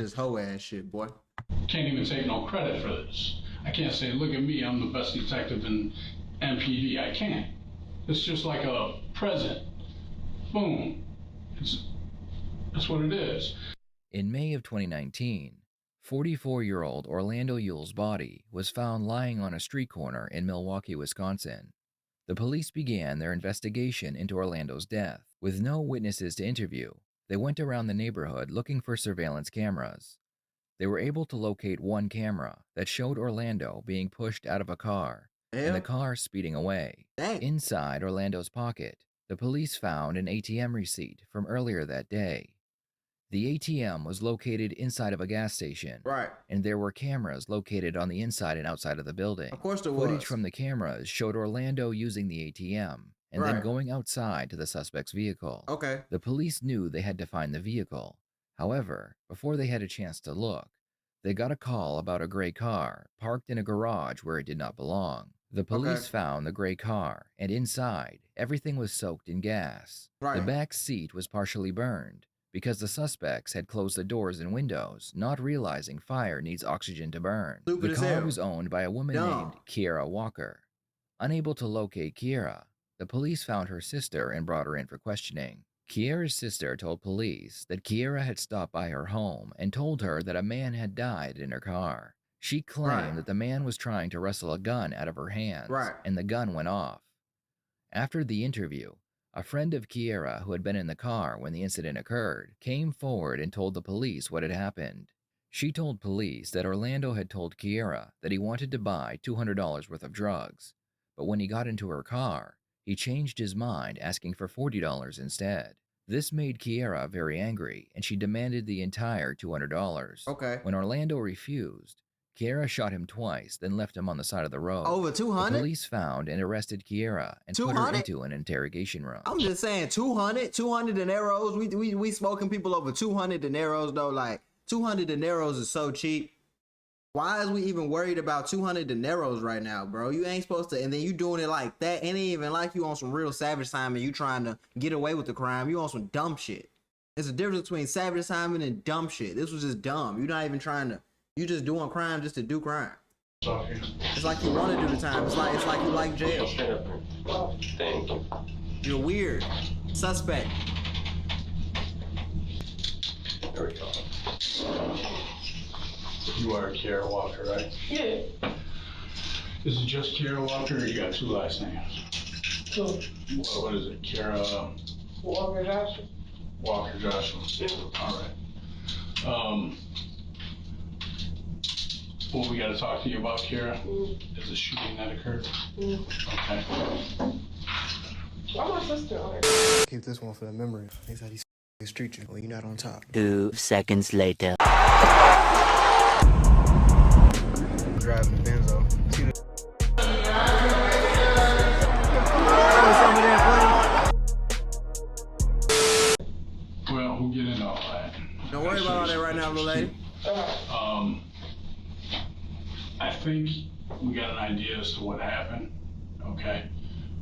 This hoe ass shit, boy. Can't even take no credit for this. I can't say, look at me, I'm the best detective in MPD. I can't. It's just like a present. Boom. That's what it is. In May of 2019, 44-year-old Orlando Yule's body was found lying on a street corner in Milwaukee, Wisconsin. The police began their investigation into Orlando's death. With no witnesses to interview, they went around the neighborhood looking for surveillance cameras. They were able to locate one camera that showed Orlando being pushed out of a car and the car speeding away. Dang. Inside Orlando's pocket, the police found an ATM receipt from earlier that day. The ATM was located inside of a gas station, Right. and there were cameras located on the inside and outside of the building. Of course there Footage was. from the cameras showed Orlando using the ATM and then going outside to the suspect's vehicle. Okay. The police knew they had to find the vehicle. However, before they had a chance to look, they got a call about a gray car parked in a garage where it did not belong. The police found the gray car, and inside, everything was soaked in gas. The back seat was partially burned because the suspects had closed the doors and windows, not realizing fire needs oxygen to burn. The car was owned by a woman named Cmaera Walker. Unable to locate Cmaera, the police found her sister and brought her in for questioning. Cmaera's sister told police that Cmaera had stopped by her home and told her that a man had died in her car. She claimed that the man was trying to wrestle a gun out of her hands, and the gun went off. After the interview, a friend of Cmaera who had been in the car when the incident occurred came forward and told the police what had happened. She told police that Orlando had told Cmaera that he wanted to buy $200 worth of drugs, but when he got into her car, he changed his mind, asking for $40 instead. This made Cmaera very angry, and she demanded the entire $200. When Orlando refused, Cmaera shot him twice, then left him on the side of the road. Over 200? The police found and arrested Cmaera and put her into an interrogation room. I'm just saying, 200 dineros. We smoking people over 200 dineros though. Like 200 dineros is so cheap. Why is we even worried about 200 dineros right now, bro? You ain't supposed to, and then you doing it like that. Ain't even like you on some real savage time and you trying to get away with the crime. You on some dumb shit. There's a difference between savage timing and dumb shit. This was just dumb. You're not even trying to. You just doing crime just to do crime. It's like you want to do the time. It's like you like jail. Thank you. You're weird. Suspect. There we go. You are Cmaera Walker, right? Yeah. Is it just Cmaera Walker, or you got two last names? Two. What is it? Cmaera Walker Joshua. Walker Joshua. Yeah. All right. What we got to talk to you about, Cmaera, is the shooting that occurred. Okay. Why my sister on it? Keep this one for the memory. These how these street you when you're not on top. 2 seconds later. Driving the Benzo. See the Well, we'll get into all that. Don't worry about all that right now, little lady. I think we got an idea as to what happened, okay?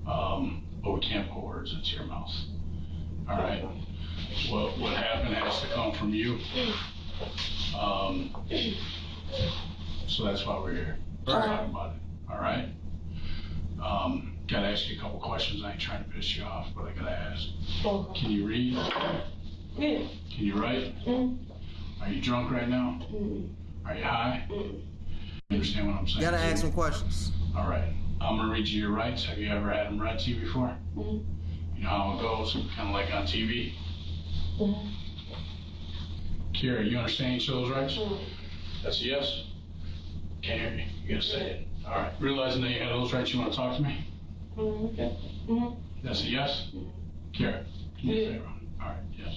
But we can't put words into your mouth. All right? What happened has to come from you. So that's why we're here. Talking about it. All right? Gotta ask you a couple questions. I ain't trying to piss you off, but I gotta ask. Can you read? Yeah. Can you write? Are you drunk right now? Are you high? You understand what I'm saying? Gotta ask some questions. All right. I'm gonna read you your rights. Have you ever had them read to you before? You know how it goes, kind of like on TV? Cmaera, you understand each of those rights? That's a yes? Can't hear you. You gotta say it. All right. Realizing that you had those rights, you wanna talk to me? Okay. That's a yes? Cmaera, do me a favor. All right, yes.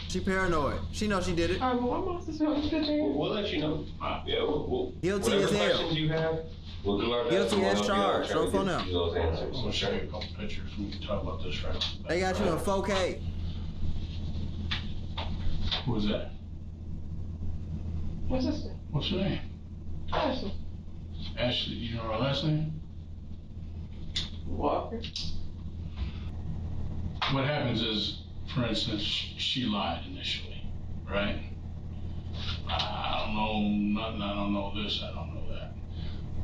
She paranoid. She knows she did it. All right, but why my sister on this picture? We'll let you know. Yeah, we'll Guilty whatever as hell. questions you have, we'll do our best. Guilty as charged. So for now. Those answers. I'm gonna show you a couple pictures. We can talk about this right now. They got you in 4K. Who is that? My sister. What's her name? Ashley. Ashley, you know her last name? Walker. What happens is, for instance, she lied initially, right? I don't know nothing, I don't know this, I don't know that.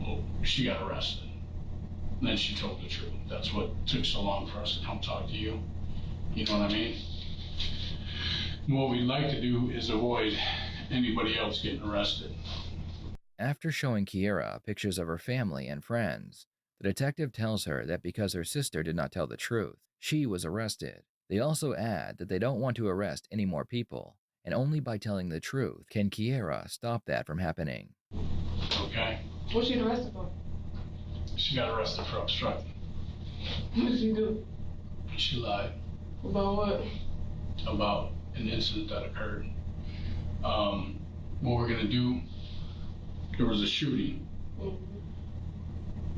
Well, she got arrested. And then she told the truth. That's what took so long for us to come talk to you. You know what I mean? And what we'd like to do is avoid anybody else getting arrested. After showing Cmaera pictures of her family and friends, the detective tells her that because her sister did not tell the truth, she was arrested. They also add that they don't want to arrest any more people, and only by telling the truth can Cmaera stop that from happening. Okay? What's she arrested for? She got arrested for obstructing. What did she do? She lied About what? about an incident that occurred. What we're gonna do, there was a shooting. And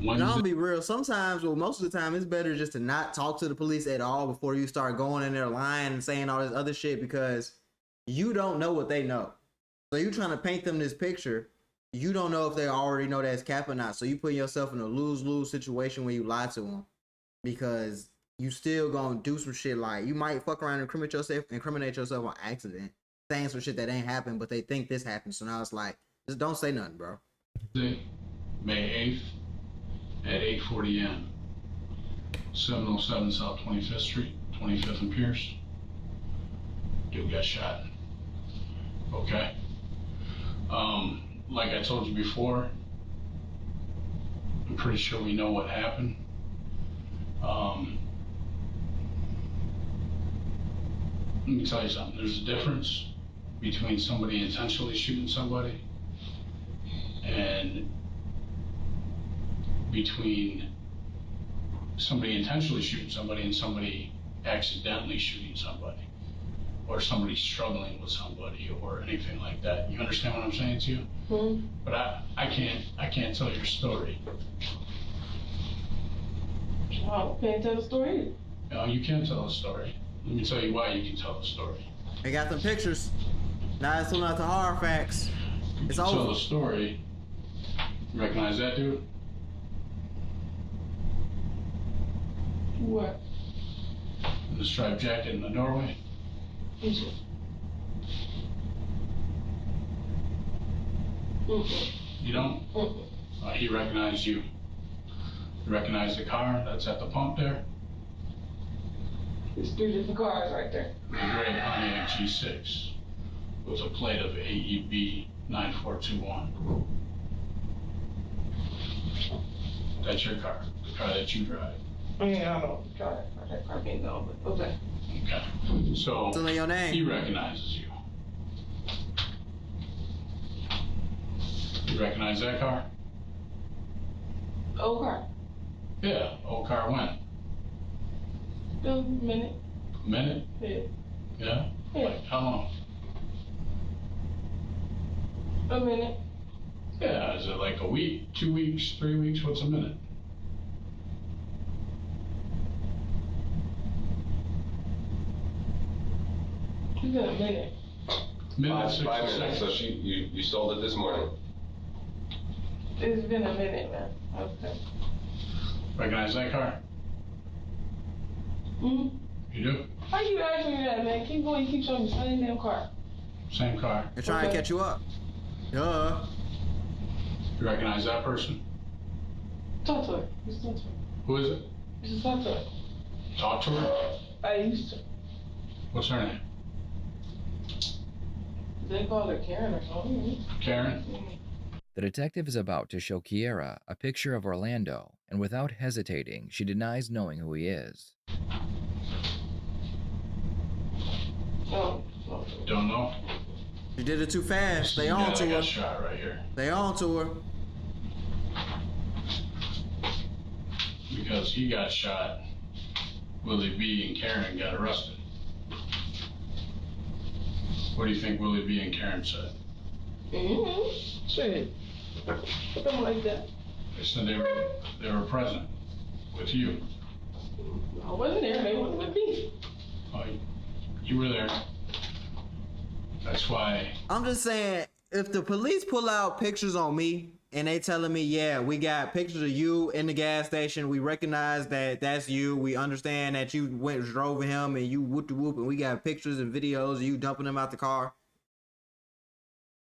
I'm gonna Wednesday. be real. Sometimes, well, most of the time, it's better just to not talk to the police at all before you start going in there lying and saying all this other shit, because you don't know what they know. So you trying to paint them this picture. You don't know if they already know that's cap or not. So you put yourself in a lose-lose situation when you lie to them, because you still gonna do some shit like you might fuck around and incriminate yourself on accident, saying some shit that ain't happened, but they think this happened. So now it's like, just don't say nothing, bro. May 8th at 8:40 a.m. 707 South 25th Street, 25th and Pierce. Dude got shot. Okay. Like I told you before, I'm pretty sure we know what happened. Let me tell you something. There's a difference between somebody intentionally shooting somebody and between somebody intentionally shooting somebody and somebody accidentally shooting somebody, or somebody struggling with somebody or anything like that. You understand what I'm saying to you? Hmm? But I can't tell your story. I can't tell the story. No, you can't tell a story. Let me tell you why you can tell a story. They got them pictures. Now it's pulling out the hard facts. It's Tell over. the story. Recognize that dude? What? In the striped jacket in the doorway? Is it? Mm-mm. You don't? Mm-mm. He recognized you. You recognize the car that's at the pump there? There's 3 different cars right there. The gray Pontiac G6 with a plate of AEB 9421. That's your car, the car that you drive. I mean, I don't drive that car being gone, but okay. Okay. So It's under your name. he recognizes you. You recognize that car? Old car. Yeah, old car when? A minute. A minute? Yeah. Yeah? Yeah. Like how long? A minute. Yeah, is it like a week, 2 weeks, 3 weeks? What's a minute? It's been a minute. Minute, 5 60 minutes. seconds. So you sold it this morning. It's been a minute, man. Okay. Recognize that car? Hmm? You do? Why you asking me that, man? Keep going. You keep showing the same damn car. Same car. They're trying to Okay. catch you up. Duh. You recognize that person? Talk to her. Just talk to her. Who is it? Just talk to her. Talk to her? I used to. What's her name? They call her Karen or something. Karen? The detective is about to show Cmaera a picture of Orlando, and without hesitating, she denies knowing who he is. Oh. Don't know? You did it too fast. They Yeah, on that to her. got shot right here. They on to her. Because he got shot, Willie B and Karen got arrested. What do you think Willie B and Karen said? Mm-hmm. Shit. Something like that. They said they were present with you. I wasn't there. They wasn't with me. Oh, you were there. That's why. I'm just saying, if the police pull out pictures on me and they telling me, yeah, we got pictures of you in the gas station, we recognize that that's you, we understand that you drove him and you whoop de whoop, and we got pictures and videos of you dumping him out the car.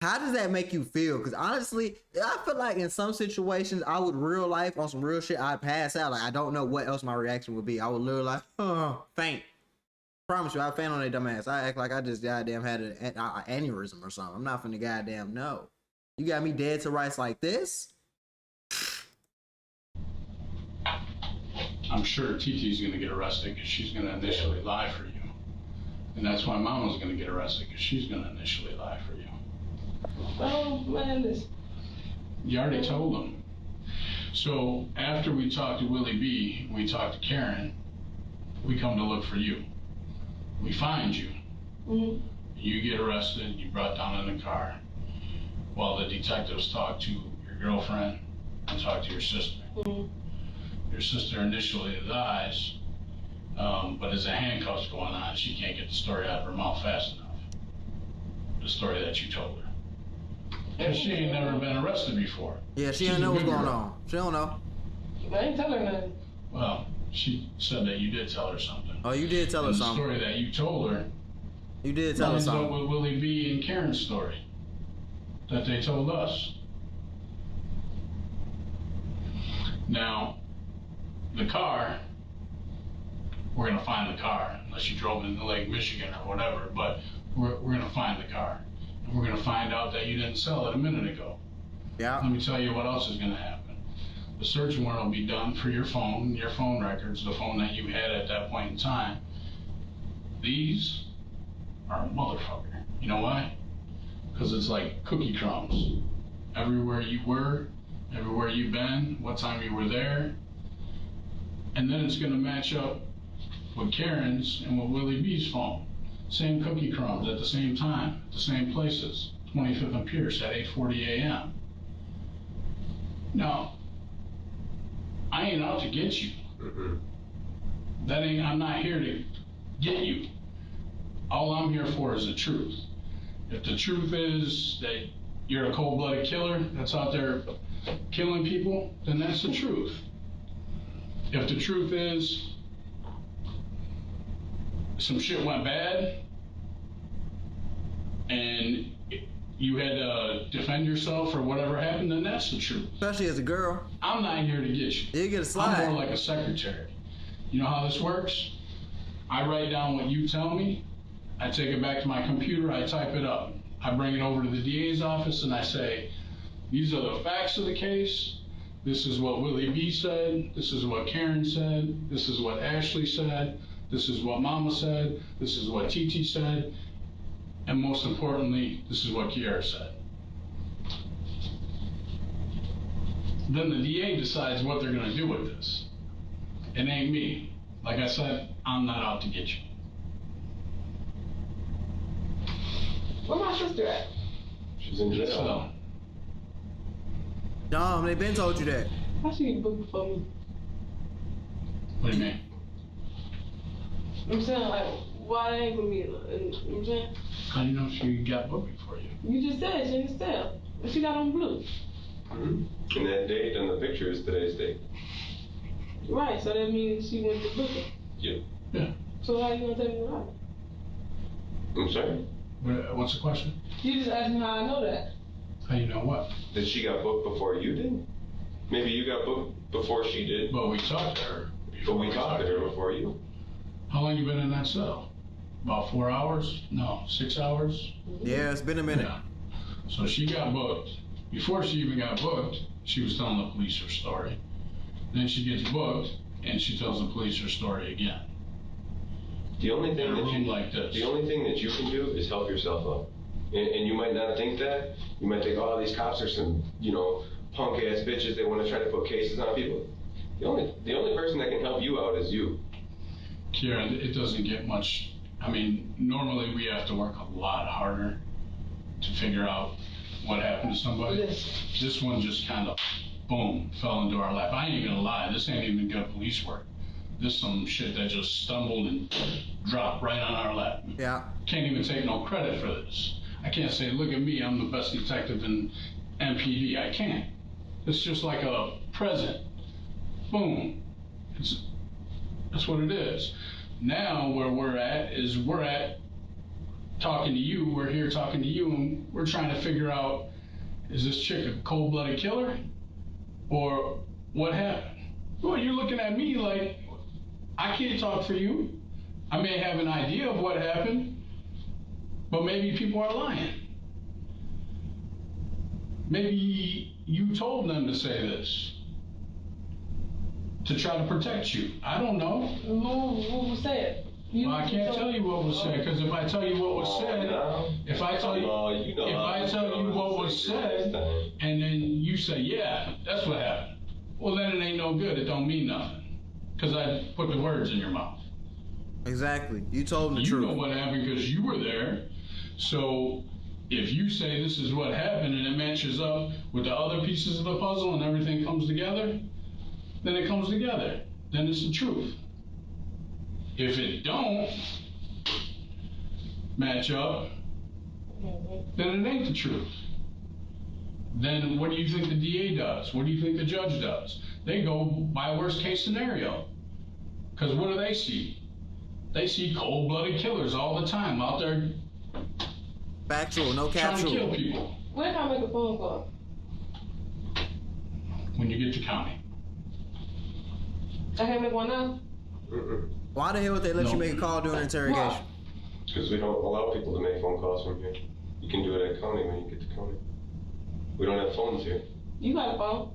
How does that make you feel? Because honestly, I feel like in some situations, I would real life on some real shit, I'd pass out. Like, I don't know what else my reaction would be. I would literally like, faint. Promise you, I faint on that dumbass. I act like I just goddamn had an aneurysm or something. I'm not finna goddamn know. You got me dead to rights like this? I'm sure TT's gonna get arrested because she's gonna initially lie for you. And that's why Mama's gonna get arrested because she's gonna initially lie for you. Oh, man, this. You already told them. So after we talked to Willie B, we talked to Karen, we come to look for you. We find you. Mm-hmm. You get arrested, you brought down in the car while the detectives talk to your girlfriend and talk to your sister. Mm-hmm. Your sister initially lies, but as the handcuffs going on, she can't get the story out of her mouth fast enough. The story that you told her. Because she ain't never been arrested before. Yeah, she don't know what's going on. She don't know. I ain't telling her nothing. Well, she said that you did tell her something. Oh, you did tell her And something. The story that you told her You did tell her lines up something. with Willie B and Karen's story that they told us. Now, the car, we're gonna find the car, unless you drove it into Lake Michigan or whatever, but we're gonna find the car. And we're gonna find out that you didn't sell it a minute ago. Yeah. Let me tell you what else is gonna happen. The search warrant will be done for your phone records, the phone that you had at that point in time. These are a motherfucker. You know why? Because it's like cookie crumbs. Everywhere you were, everywhere you've been, what time you were there. And then it's gonna match up with Karen's and with Willie B's phone. Same cookie crumbs at the same time, at the same places. 25th and Pierce at 8:40 a.m. Now, I ain't out to get you. I'm not here to get you. All I'm here for is the truth. If the truth is that you're a cold-blooded killer that's out there killing people, then that's the truth. If the truth is some shit went bad and you had to defend yourself or whatever happened, then that's the truth. Especially as a girl. I'm not here to get you. You get a slide. I'm more like a secretary. You know how this works? I write down what you tell me. I take it back to my computer. I type it up. I bring it over to the DA's office and I say, these are the facts of the case. This is what Willie B said. This is what Karen said. This is what Ashley said. This is what Mama said. This is what TT said. And most importantly, this is what Cmaera said. Then the DA decides what they're going to do with this. It ain't me. Like I said, I'm not out to get you. Where my sister at? She's in jail. So, Dom, they been told you that. How she get booked before me? what do you mean? I'm saying, like, why they ain't gonna be, you know what I'm saying? How do you know she got booked before you? You just said she didn't sell. But she got on blue. And that date on the picture is today's date. Right, so that means she went to book it. Yep. Yeah. So how you gonna tell me about it? I'm sorry? What's the question? You just asked me how I know that. How you know what? That she got booked before you did? Maybe you got booked before she did. But we talked to her. But we talked to her before you. How long you been in that cell? About 4 hours? No, 6 hours? Yeah, it's been a minute. Yeah. So she got booked. Before she even got booked, she was telling the police her story. Then she gets booked, and she tells the police her story again. The only thing In a that room you like this. The only thing that you can do is help yourself up. And you might not think that. You might think, oh, these cops are some, punk ass bitches. They want to try to put cases on people. The only person that can help you out is you. Kieran, it doesn't get much. I mean, normally we have to work a lot harder to figure out what happened to somebody. Listen. This one just kind of, boom, fell into our lap. I ain't gonna lie, this ain't even good police work. This some shit that just stumbled and dropped right on our lap. Yeah. Can't even take no credit for this. I can't say, look at me, I'm the best detective in MPD. I can't. It's just like a present. Boom. That's what it is. Now where we're at is we're at talking to you. We're here talking to you, and we're trying to figure out, is this chick a cold-blooded killer? Or what happened? Well, you're looking at me like I can't talk for you. I may have an idea of what happened, but maybe people are lying. Maybe you told them to say this to try to protect you. I don't know. What was said? Well, I can't tell you what was said, because if I tell you what was said, if I tell you what was said, and then you say, yeah, that's what happened, well, then it ain't no good. It don't mean nothing, because I put the words in your mouth. Exactly. You told them the truth. You know what happened because you were there. So if you say this is what happened and it matches up with the other pieces of the puzzle and everything comes together, then it comes together. Then it's the truth. If it don't match up, then it ain't the truth. Then what do you think the DA does? What do you think the judge does? They go by worst case scenario. Because what do they see? They see cold-blooded killers all the time out there Factual, no trying to capsule. kill people. When can I make a phone call? When you get to county. I can't make one now? Why the hell would they let No. you make a call during interrogation? Because we don't allow people to make phone calls from here. You can do it at county when you get to county. We don't have phones here. You got a phone.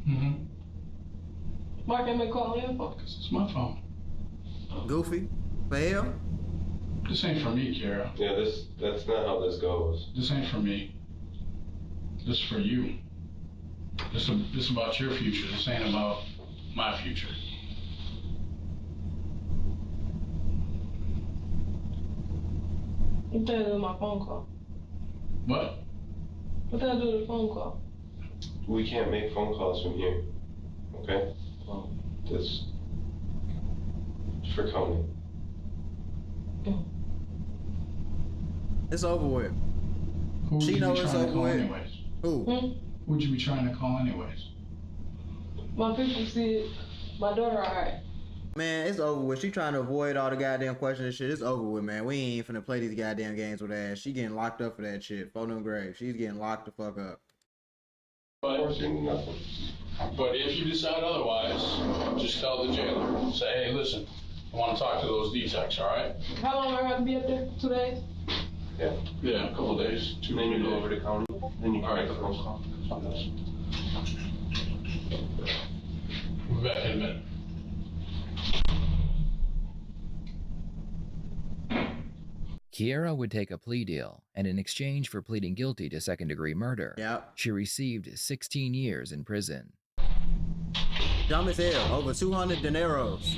Mm-hmm. Why can't I make a call on your phone? Because it's my phone. Goofy? For hell? This ain't for me, Kara. Yeah, that's not how this goes. This ain't for me. This is for you. This is about your future. This ain't about my future. What the hell do with my phone call? What? What the hell do with the phone call? We can't make phone calls from here. Okay? Oh. This for county. It's over with. Who would She you know be it's trying to over call with. anyways? Who? Who would you be trying to call anyways? My people see my daughter alright. Man, it's over with. She trying to avoid all the goddamn questions and shit. It's over with, man. We ain't finna play these goddamn games with her ass. She getting locked up for that shit. For them grave. She's getting locked the fuck up. Of course, you know nothing. But if you decide otherwise, just tell the jailer. Say, hey, listen, I want to talk to those detectives, all right? How long do I have to be up there? 2 days? Yeah. Yeah, a couple days. And then you go over to county. Then you All right, make a phone call. We'll be back in a minute. Cmaera would take a plea deal, and in exchange for pleading guilty to second-degree murder, Yep. she received 16 years in prison. Dumb as hell. Over 200 dineros.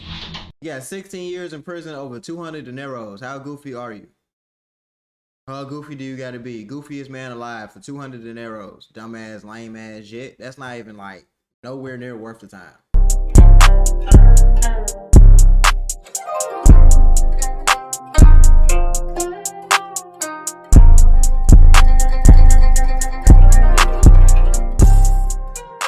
You got 16 years in prison, over 200 dineros. How goofy are you? How goofy do you gotta be? Goofiest man alive for 200 dineros. Dumbass, lame ass shit. That's not even like nowhere near worth the time.